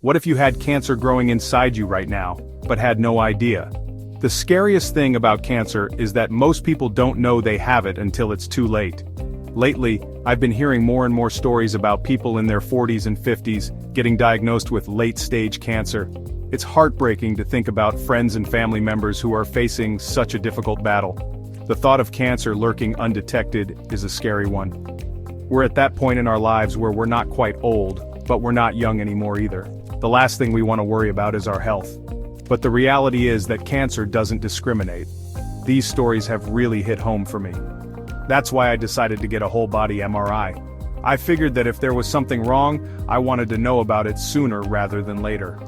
What if you had cancer growing inside you right now, but had no idea? The scariest thing about cancer is that most people don't know they have it until it's too late. Lately, I've been hearing more and more stories about people in their 40s and 50s getting diagnosed with late-stage cancer. It's heartbreaking to think about friends and family members who are facing such a difficult battle. The thought of cancer lurking undetected is a scary one. We're at that point in our lives where we're not quite old, but we're not young anymore either. The last thing we want to worry about is our health. But the reality is that cancer doesn't discriminate. These stories have really hit home for me. That's why I decided to get a whole-body MRI. I figured that if there was something wrong, I wanted to know about it sooner rather than later.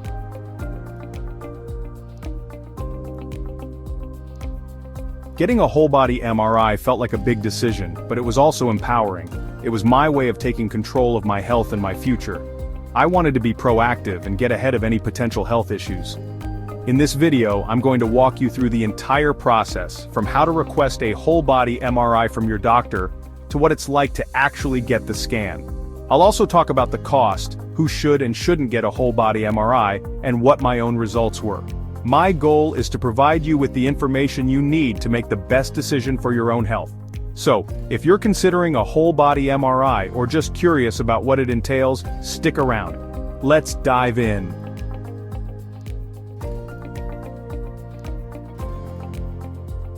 Getting a whole-body MRI felt like a big decision, but it was also empowering. It was my way of taking control of my health and my future. I wanted to be proactive and get ahead of any potential health issues. In this video, I'm going to walk you through the entire process, from how to request a whole-body MRI from your doctor, to what it's like to actually get the scan. I'll also talk about the cost, who should and shouldn't get a whole-body MRI, and what my own results were. My goal is to provide you with the information you need to make the best decision for your own health. So, if you're considering a whole-body MRI or just curious about what it entails, stick around. Let's dive in.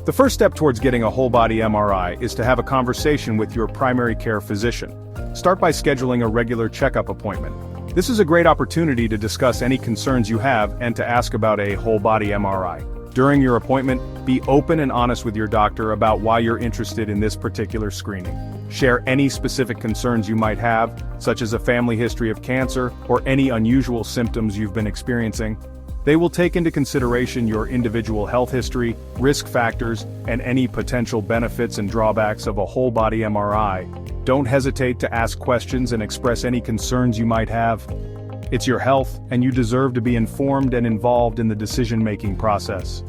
The first step towards getting a whole-body MRI is to have a conversation with your primary care physician. Start by scheduling a regular checkup appointment. This is a great opportunity to discuss any concerns you have and to ask about a whole-body MRI. During your appointment, be open and honest with your doctor about why you're interested in this particular screening. Share any specific concerns you might have, such as a family history of cancer or any unusual symptoms you've been experiencing. They will take into consideration your individual health history, risk factors, and any potential benefits and drawbacks of a whole-body MRI. Don't hesitate to ask questions and express any concerns you might have. It's your health, and you deserve to be informed and involved in the decision-making process.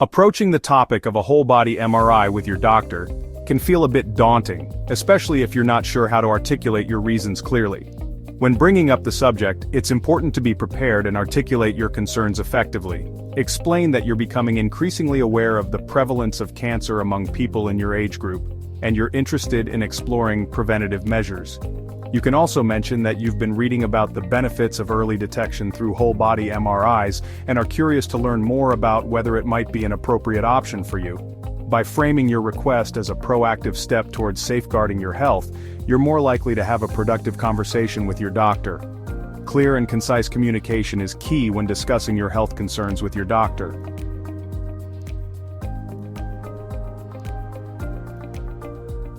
Approaching the topic of a whole-body MRI with your doctor can feel a bit daunting, especially if you're not sure how to articulate your reasons clearly. When bringing up the subject, it's important to be prepared and articulate your concerns effectively. Explain that you're becoming increasingly aware of the prevalence of cancer among people in your age group, and you're interested in exploring preventative measures. You can also mention that you've been reading about the benefits of early detection through whole-body MRIs and are curious to learn more about whether it might be an appropriate option for you. By framing your request as a proactive step towards safeguarding your health, you're more likely to have a productive conversation with your doctor. Clear and concise communication is key when discussing your health concerns with your doctor.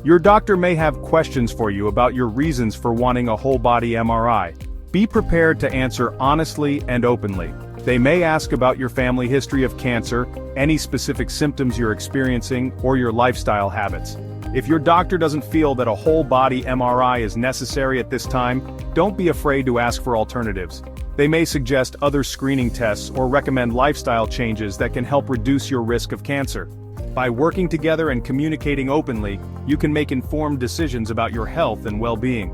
Your doctor may have questions for you about your reasons for wanting a whole-body MRI. Be prepared to answer honestly and openly. They may ask about your family history of cancer, any specific symptoms you're experiencing, or your lifestyle habits. If your doctor doesn't feel that a whole-body MRI is necessary at this time, don't be afraid to ask for alternatives. They may suggest other screening tests or recommend lifestyle changes that can help reduce your risk of cancer. By working together and communicating openly, you can make informed decisions about your health and well-being.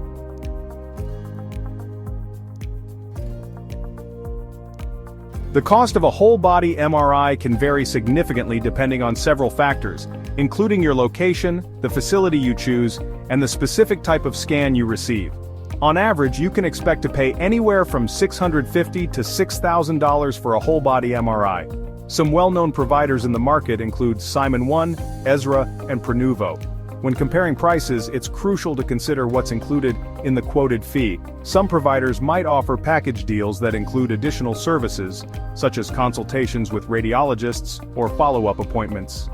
The cost of a whole-body MRI can vary significantly depending on several factors, including your location, the facility you choose, and the specific type of scan you receive. On average, you can expect to pay anywhere from $650 to $6,000 for a whole-body MRI. Some well-known providers in the market include Simon One, Ezra, and Prenuvo. When comparing prices, it's crucial to consider what's included in the quoted fee. Some providers might offer package deals that include additional services, such as consultations with radiologists or follow-up appointments.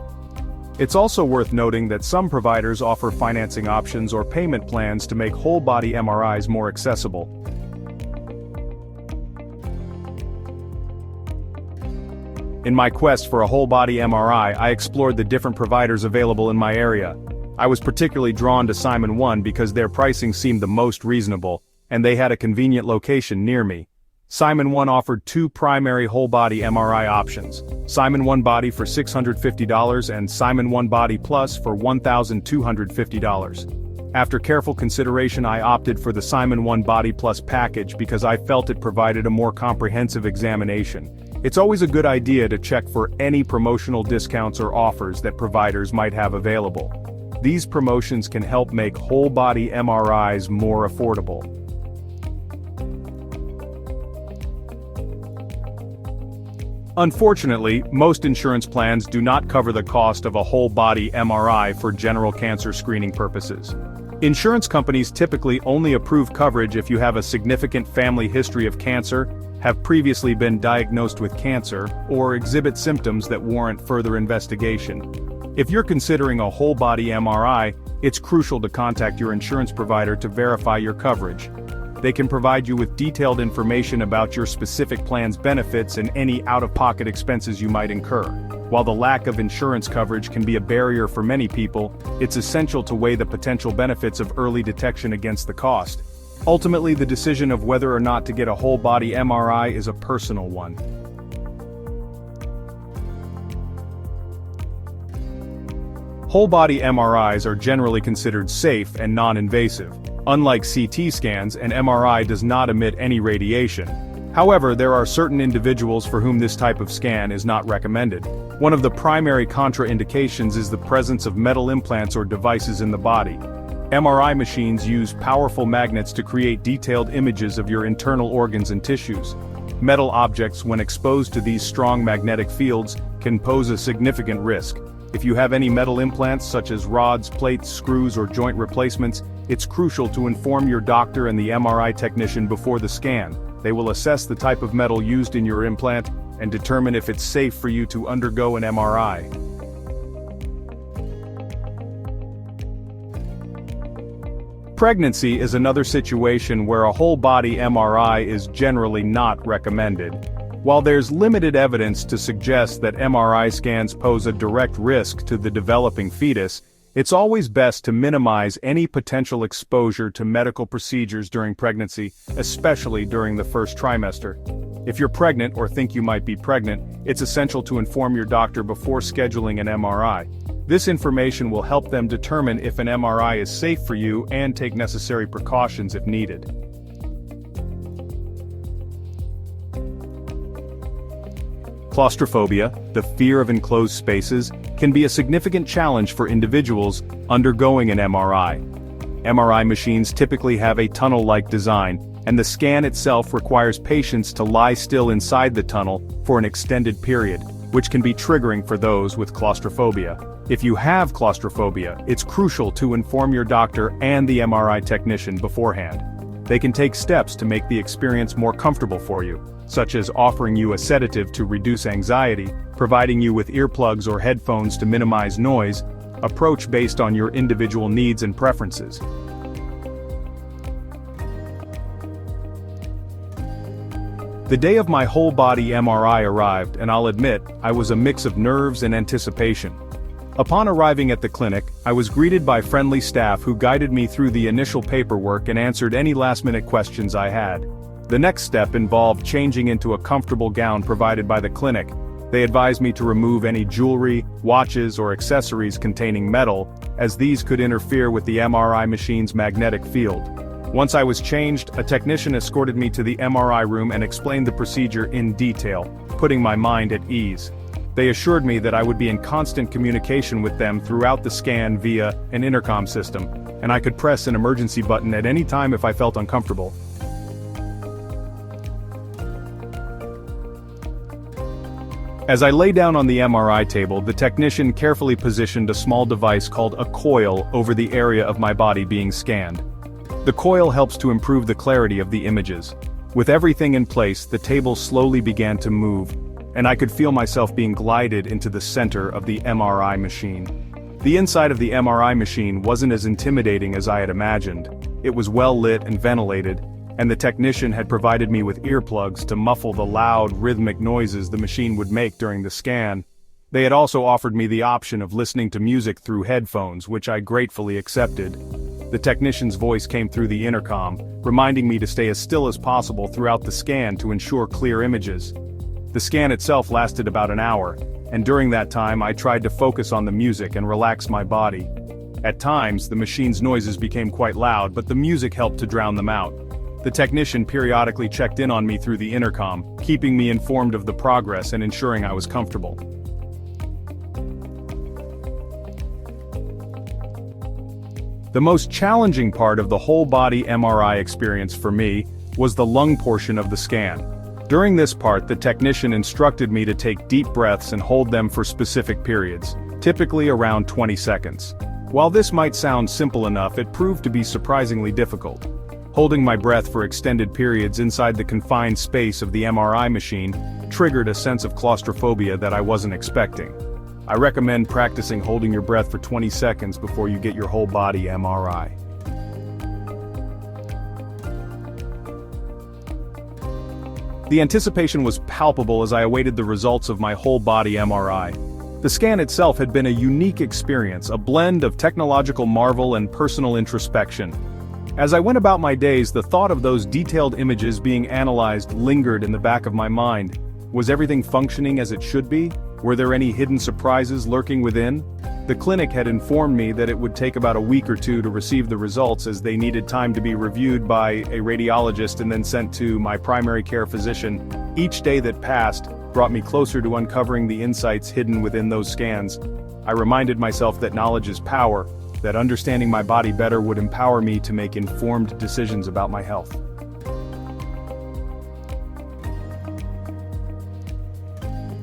It's also worth noting that some providers offer financing options or payment plans to make whole-body MRIs more accessible. In my quest for a whole-body MRI, I explored the different providers available in my area. I was particularly drawn to Simon One because their pricing seemed the most reasonable, and they had a convenient location near me. Simon One offered two primary whole-body MRI options, Simon One Body for $650 and Simon One Body Plus for $1,250. After careful consideration, I opted for the Simon One Body Plus package because I felt it provided a more comprehensive examination. It's always a good idea to check for any promotional discounts or offers that providers might have available. These promotions can help make whole-body MRIs more affordable. Unfortunately, most insurance plans do not cover the cost of a whole-body MRI for general cancer screening purposes. Insurance companies typically only approve coverage if you have a significant family history of cancer, have previously been diagnosed with cancer, or exhibit symptoms that warrant further investigation. If you're considering a whole-body MRI, it's crucial to contact your insurance provider to verify your coverage. They can provide you with detailed information about your specific plan's benefits and any out-of-pocket expenses you might incur. While the lack of insurance coverage can be a barrier for many people, it's essential to weigh the potential benefits of early detection against the cost. Ultimately, the decision of whether or not to get a whole-body MRI is a personal one. Whole-body MRIs are generally considered safe and non-invasive. Unlike CT scans, an MRI does not emit any radiation. However, there are certain individuals for whom this type of scan is not recommended. One of the primary contraindications is the presence of metal implants or devices in the body. MRI machines use powerful magnets to create detailed images of your internal organs and tissues. Metal objects, when exposed to these strong magnetic fields, can pose a significant risk. If you have any metal implants such as rods, plates, screws, or joint replacements, it's crucial to inform your doctor and the MRI technician before the scan. They will assess the type of metal used in your implant and determine if it's safe for you to undergo an MRI. Pregnancy is another situation where a whole-body MRI is generally not recommended. While there's limited evidence to suggest that MRI scans pose a direct risk to the developing fetus, it's always best to minimize any potential exposure to medical procedures during pregnancy, especially during the first trimester. If you're pregnant or think you might be pregnant, it's essential to inform your doctor before scheduling an MRI. This information will help them determine if an MRI is safe for you and take necessary precautions if needed. Claustrophobia, the fear of enclosed spaces, can be a significant challenge for individuals undergoing an MRI. MRI machines typically have a tunnel-like design, and the scan itself requires patients to lie still inside the tunnel for an extended period, which can be triggering for those with claustrophobia. If you have claustrophobia, it's crucial to inform your doctor and the MRI technician beforehand. They can take steps to make the experience more comfortable for you, such as offering you a sedative to reduce anxiety, providing you with earplugs or headphones to minimize noise, approach based on your individual needs and preferences. The day of my whole-body MRI arrived, and I'll admit, I was a mix of nerves and anticipation. Upon arriving at the clinic, I was greeted by friendly staff who guided me through the initial paperwork and answered any last-minute questions I had. The next step involved changing into a comfortable gown provided by the clinic. They advised me to remove any jewelry, watches, or accessories containing metal, as these could interfere with the MRI machine's magnetic field. Once I was changed, a technician escorted me to the MRI room and explained the procedure in detail, putting my mind at ease. They assured me that I would be in constant communication with them throughout the scan via an intercom system, and I could press an emergency button at any time if I felt uncomfortable. As I lay down on the MRI table, the technician carefully positioned a small device called a coil over the area of my body being scanned. The coil helps to improve the clarity of the images. With everything in place, the table slowly began to move, and I could feel myself being glided into the center of the MRI machine. The inside of the MRI machine wasn't as intimidating as I had imagined. It was well lit and ventilated, and the technician had provided me with earplugs to muffle the loud, rhythmic noises the machine would make during the scan. They had also offered me the option of listening to music through headphones, which I gratefully accepted. The technician's voice came through the intercom, reminding me to stay as still as possible throughout the scan to ensure clear images. The scan itself lasted about an hour, and during that time I tried to focus on the music and relax my body. At times, the machine's noises became quite loud, but the music helped to drown them out. The technician periodically checked in on me through the intercom, keeping me informed of the progress and ensuring I was comfortable. The most challenging part of the whole-body MRI experience for me was the lung portion of the scan. During this part, the technician instructed me to take deep breaths and hold them for specific periods, typically around 20 seconds. While this might sound simple enough, it proved to be surprisingly difficult. Holding my breath for extended periods inside the confined space of the MRI machine triggered a sense of claustrophobia that I wasn't expecting. I recommend practicing holding your breath for 20 seconds before you get your whole-body MRI. The anticipation was palpable as I awaited the results of my whole-body MRI. The scan itself had been a unique experience, a blend of technological marvel and personal introspection. As I went about my days, the thought of those detailed images being analyzed lingered in the back of my mind. Was everything functioning as it should be? Were there any hidden surprises lurking within? The clinic had informed me that it would take about a week or two to receive the results, as they needed time to be reviewed by a radiologist and then sent to my primary care physician. Each day that passed brought me closer to uncovering the insights hidden within those scans. I reminded myself that knowledge is power, that understanding my body better would empower me to make informed decisions about my health.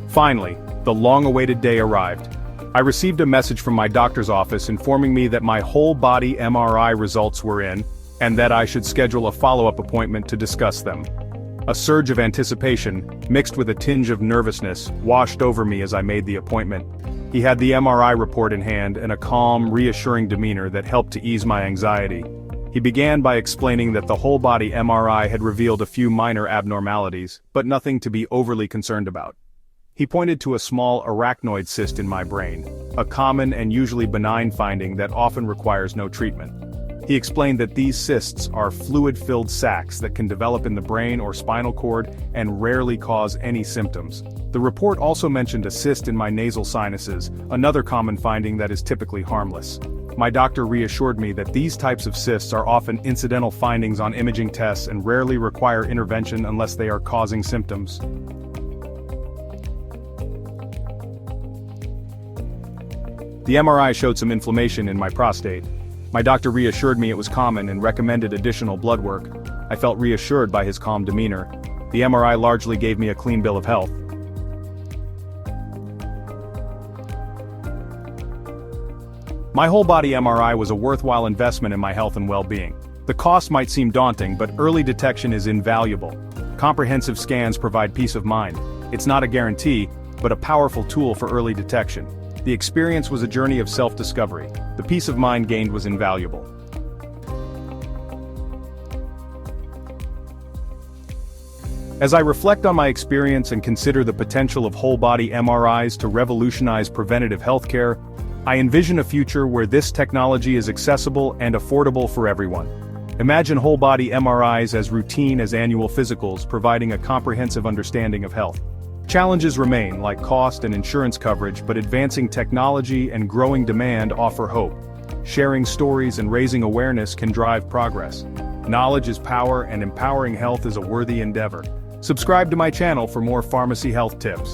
Finally, the long-awaited day arrived. I received a message from my doctor's office informing me that my whole-body MRI results were in, and that I should schedule a follow-up appointment to discuss them. A surge of anticipation, mixed with a tinge of nervousness, washed over me as I made the appointment. He had the MRI report in hand and a calm, reassuring demeanor that helped to ease my anxiety. He began by explaining that the whole-body MRI had revealed a few minor abnormalities, but nothing to be overly concerned about. He pointed to a small arachnoid cyst in my brain, a common and usually benign finding that often requires no treatment. He explained that these cysts are fluid-filled sacs that can develop in the brain or spinal cord and rarely cause any symptoms. The report also mentioned a cyst in my nasal sinuses, another common finding that is typically harmless. My doctor reassured me that these types of cysts are often incidental findings on imaging tests and rarely require intervention unless they are causing symptoms. The MRI showed some inflammation in my prostate. My doctor reassured me it was common and recommended additional blood work. I felt reassured by his calm demeanor. The MRI largely gave me a clean bill of health. My whole-body MRI was a worthwhile investment in my health and well-being. The cost might seem daunting, but early detection is invaluable. Comprehensive scans provide peace of mind. It's not a guarantee, but a powerful tool for early detection. The experience was a journey of self-discovery. The peace of mind gained was invaluable. As I reflect on my experience and consider the potential of whole-body MRIs to revolutionize preventative healthcare, I envision a future where this technology is accessible and affordable for everyone. Imagine whole-body MRIs as routine as annual physicals, providing a comprehensive understanding of health. Challenges remain, like cost and insurance coverage, but advancing technology and growing demand offer hope. Sharing stories and raising awareness can drive progress. Knowledge is power, and empowering health is a worthy endeavor. Subscribe to my channel for more pharmacy health tips.